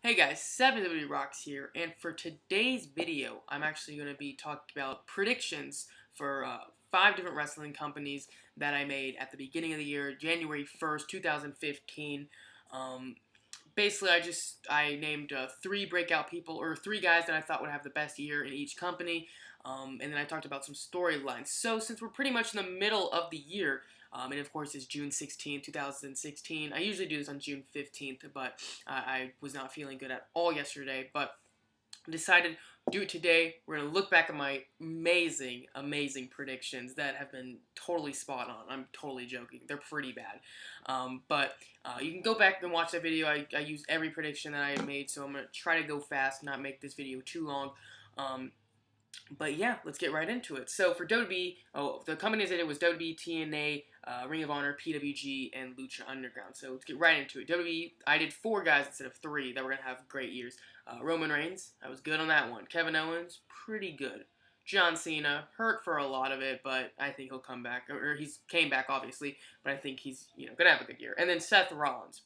Hey guys, 7W Rocks here, and for today's video, I'm actually going to be talking about predictions for 5 different wrestling companies that I made at the beginning of the year, January 1st, 2015. Basically, I named 3 breakout people, or 3 guys that I thought would have the best year in each company, and then I talked about some storylines. So since we're pretty much in the middle of the year, and of course it's June 16th, 2016. I usually do this on June 15th, but I was not feeling good at all yesterday, but I decided to do it today. We're going to look back at my amazing, amazing predictions that have been totally spot on. I'm totally joking. They're pretty bad. But you can go back and watch that video. I used every prediction that I made, so I'm going to try to go fast, not make this video too long. But yeah, let's get right into it. So for WWE, the companies I did was WWE, TNA, Ring of Honor, PWG, and Lucha Underground. So let's get right into it. WWE, I did 4 guys instead of 3 that were going to have great years. Roman Reigns, I was good on that one. Kevin Owens, pretty good. John Cena, hurt for a lot of it, but I think he'll come back. Or he's came back, obviously, but I think he's going to have a good year. And then Seth Rollins,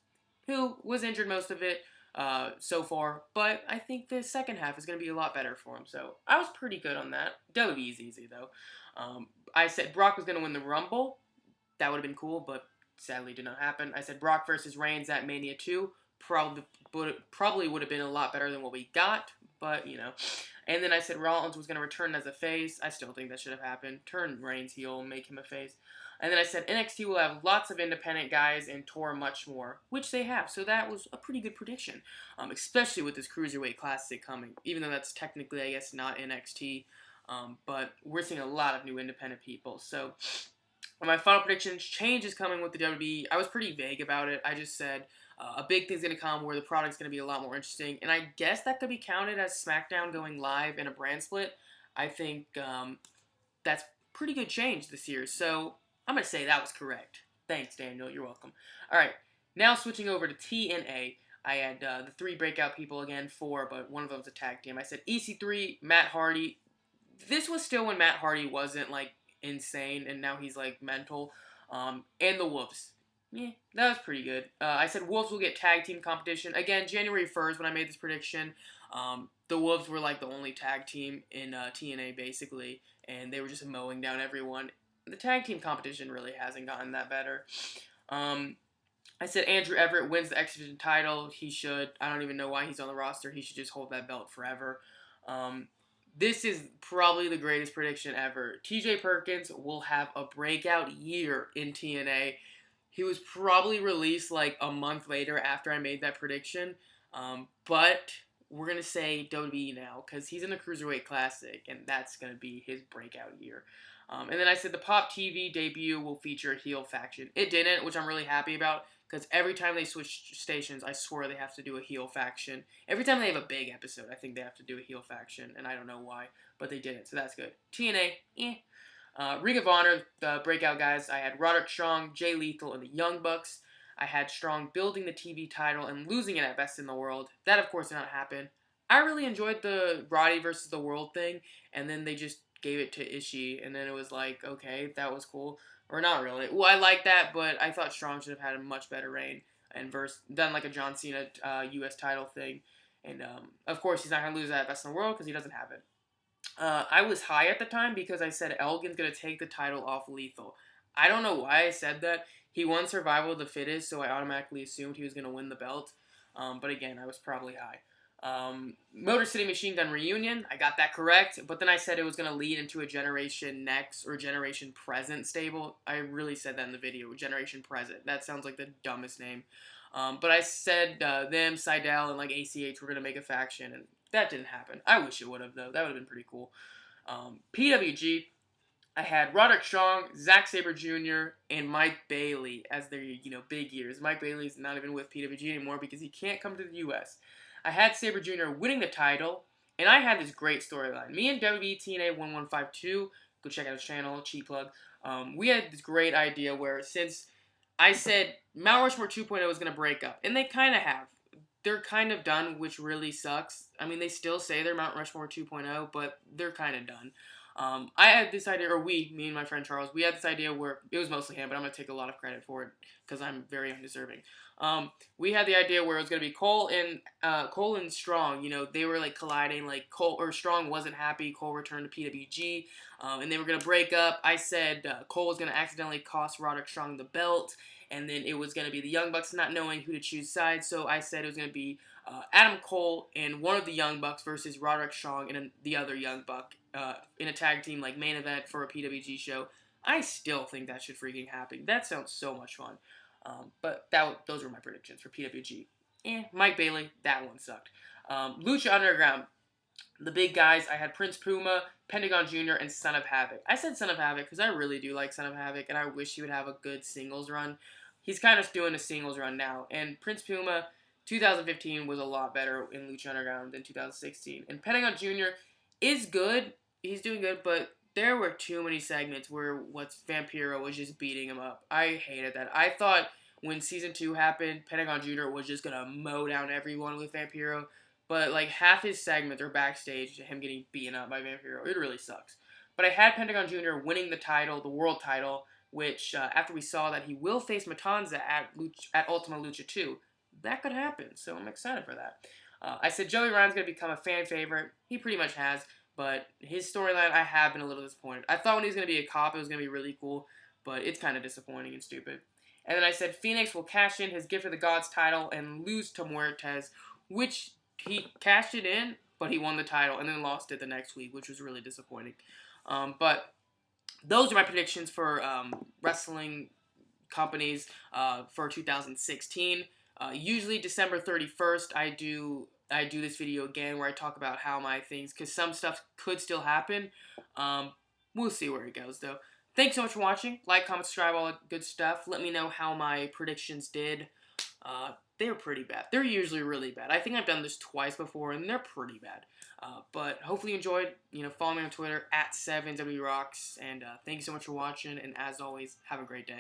who was injured most of it, so far, but I think the second half is going to be a lot better for him, so I was pretty good on that. WWE's easy, though. I said Brock was going to win the Rumble. That would have been cool, but sadly did not happen. I said Brock versus Reigns at Mania 2. Probably would have been a lot better than what we got, but, you know. And then I said Rollins was going to return as a face. I still think that should have happened. Turn Reigns heel, make him a face. And then I said NXT will have lots of independent guys and tour much more, which they have. So that was a pretty good prediction, especially with this Cruiserweight Classic coming, even though that's technically, I guess, not NXT. But we're seeing a lot of new independent people. So my final predictions, change is coming with the WWE. I was pretty vague about it. I just said a big thing's going to come where the product's going to be a lot more interesting. And I guess that could be counted as SmackDown going live in a brand split. I think that's pretty good change this year. So I'm going to say that was correct. Thanks, Daniel. You're welcome. All right. Now switching over to TNA. I had the 3 breakout people again, 4, but one of them's a tag team. I said EC3, Matt Hardy. This was still when Matt Hardy wasn't, like, insane, and now he's, like, mental. And the Wolves. Yeah, that was pretty good. I said Wolves will get tag team competition. Again, January 1st when I made this prediction, the Wolves were, like, the only tag team in TNA, basically, and they were just mowing down everyone. The tag team competition really hasn't gotten that better. I said Andrew Everett wins the X Division title. He should. I don't even know why he's on the roster. He should just hold that belt forever. This is probably the greatest prediction ever. TJ Perkins will have a breakout year in TNA. He was probably released like a month later after I made that prediction. But we're going to say WWE now because he's in the Cruiserweight Classic, and that's going to be his breakout year. And then I said the Pop TV debut will feature a heel faction. It didn't, which I'm really happy about, because every time they switch stations, I swear they have to do a heel faction. Every time they have a big episode, I think they have to do a heel faction, and I don't know why, but they didn't, so that's good. TNA, Ring of Honor, the breakout guys, I had Roderick Strong, Jay Lethal, and the Young Bucks. I had Strong building the TV title and losing it at Best in the World. That, of course, did not happen. I really enjoyed the Roddy versus the World thing, and then they just gave it to Ishii, and then it was like, okay, that was cool. Or not really. Well, I like that, but I thought Strong should have had a much better reign and done like a John Cena U.S. title thing. And, of course, he's not going to lose that at Best in the World because he doesn't have it. I was high at the time because I said Elgin's going to take the title off Lethal. I don't know why I said that. He won Survival of the Fittest, so I automatically assumed he was going to win the belt. But again, I was probably high. Motor City Machine Gun Reunion, I got that correct, but then I said it was going to lead into a Generation Next or Generation Present stable. I really said that in the video, Generation Present. That sounds like the dumbest name. But I said them, Seidel, and like ACH were going to make a faction, and that didn't happen. I wish it would have, though. That would have been pretty cool. PWG, I had Roderick Strong, Zack Sabre Jr., and Mike Bailey as their, big years. Mike Bailey's not even with PWG anymore because he can't come to the U.S. I had Sabre Jr. winning the title, and I had this great storyline. Me and WWE TNA 1152, go check out his channel, cheap plug. We had this great idea where since I said Mount Rushmore 2.0 was going to break up, and they kind of have. They're kind of done, which really sucks. I mean, they still say they're Mount Rushmore 2.0, but they're kind of done. I had this idea, or me and my friend Charles, we had this idea where it was mostly him, but I'm gonna take a lot of credit for it because I'm very undeserving. We had the idea where it was gonna be Cole and Strong. You know, they were like colliding. Like Cole or Strong wasn't happy. Cole returned to PWG, and they were gonna break up. I said Cole was gonna accidentally cost Roderick Strong the belt, and then it was gonna be the Young Bucks not knowing who to choose sides. So I said it was gonna be Adam Cole and one of the Young Bucks versus Roderick Strong and the other Young Buck in a tag team like main event for a PWG show. I still think that should freaking happen. That sounds so much fun. But those were my predictions for PWG. Mike Bailey, that one sucked. Lucha Underground, the big guys, I had Prince Puma, Pentagon Jr., and Son of Havoc. I said Son of Havoc because I really do like Son of Havoc, and I wish he would have a good singles run. He's kind of doing a singles run now, and Prince Puma, 2015 was a lot better in Lucha Underground than 2016. And Pentagon Jr. is good, he's doing good, but there were too many segments where Vampiro was just beating him up. I hated that. I thought when season 2 happened, Pentagon Jr. was just gonna mow down everyone with Vampiro. But like half his segments are backstage, him getting beaten up by Vampiro. It really sucks. But I had Pentagon Jr. winning the title, the world title, which after we saw that he will face Matanza at Ultima Lucha 2, that could happen. So I'm excited for that. I said Joey Ryan's going to become a fan favorite. He pretty much has. But his storyline, I have been a little disappointed. I thought when he was going to be a cop, it was going to be really cool. But it's kind of disappointing and stupid. And then I said Phoenix will cash in his Gift of the Gods title and lose to Muertes, which he cashed it in, but he won the title and then lost it the next week, which was really disappointing. But those are my predictions for wrestling companies for 2016. Usually December 31st, I do this video again where I talk about how my things, because some stuff could still happen. We'll see where it goes, though. Thanks so much for watching. Like, comment, subscribe, all that good stuff. Let me know how my predictions did. They were pretty bad. They're usually really bad. I think I've done this twice before, and they're pretty bad. But hopefully you enjoyed. Follow me on Twitter, @7WRocks. And thank you so much for watching. And as always, have a great day.